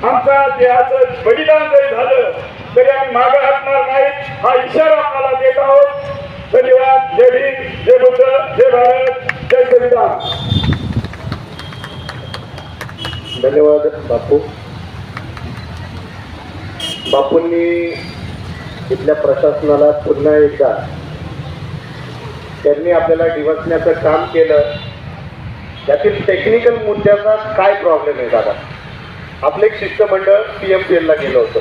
आमचा देहाचं बलिदान जरी झालं तरी आम्ही मागे हटणार नाहीत, हा इशारा आपल्याला देत आहोत. धन्यवाद. जय भीम, जय बुद्ध, जय भारत, जय संविधान. धन्यवाद बापू. बापूंनी इथल्या प्रशासनाला पुन्हा एकदा त्यांनी आपल्याला डिवचण्याचं काम केलं. यातील टेक्निकल मुद्द्याचा काय प्रॉब्लेम आहे दादा? आपलं एक शिष्टमंडळ PMPL ला गेलं होतं.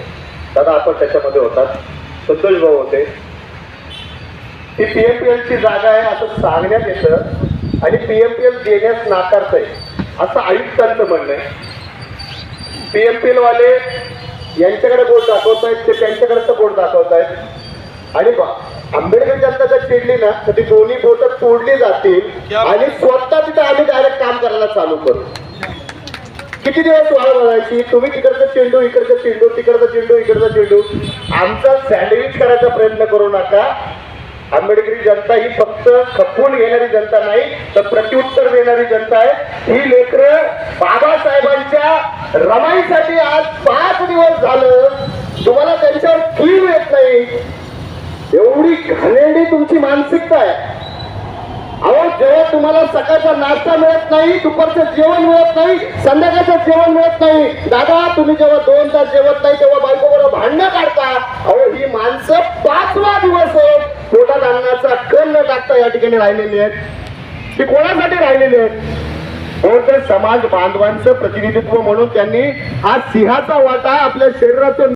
दादा आपण त्याच्यामध्ये होतात, संतोष भाऊ होते. ती PMPL ची जागा आहे असं सांगण्यात येतं आणि PMPL देण्यास नाकारत आहे असं आयुक्तांचं म्हणणं आहे. PMPL वाले यांच्याकडे बोट दाखवत आहेत, ते त्यांच्याकडे बोट दाखवत आहेत आणि आंबेडकर जनता जर चिडली ना तर ती दोन्ही बोट तोडली जातील आणि स्वतः तिथे आम्ही डायरेक्ट काम करायला चालू करू. किती दिवस वाळ बघायची? तुम्ही तिकडचा चेंडू इकडचा चेंडू, तिकडचा चेंडू इकडचा चेंडू, आमचा सँडविच करायचा प्रयत्न करू नका. आंबेडकरी जनता ही फक्त खपवून घेणारी जनता नाही तर प्रत्युत्तर देणारी जनता आहे. ही लेकरं बाबासाहेबांच्या रमाईसाठी आज 5 दिवस झालं तुम्हाला त्यांच्यावर कीव येत नाही. एवढी घाणेरडी तुमची मानसिकता आहे. अहो, जेव्हा तुम्हाला सकाळचा नाश्ता मिळत नाही, दुपारचं जेवण मिळत नाही, संध्याकाळचं जेवण मिळत नाही, दादा तुम्ही जेव्हा 2 तास जेवत नाही तेव्हा बायकोबरोबर भांडणं काढता. अहो, ही माणसं 5वा दिवस आहे पोटात अन्नाचा कण न टाकता या ठिकाणी राहिलेली आहेत. ती कोणासाठी राहिलेली आहेत? तर समाज बांधवांचं प्रतिनिधित्व म्हणून त्यांनी हा सिंहाचा वाटा आपल्या शरीराचं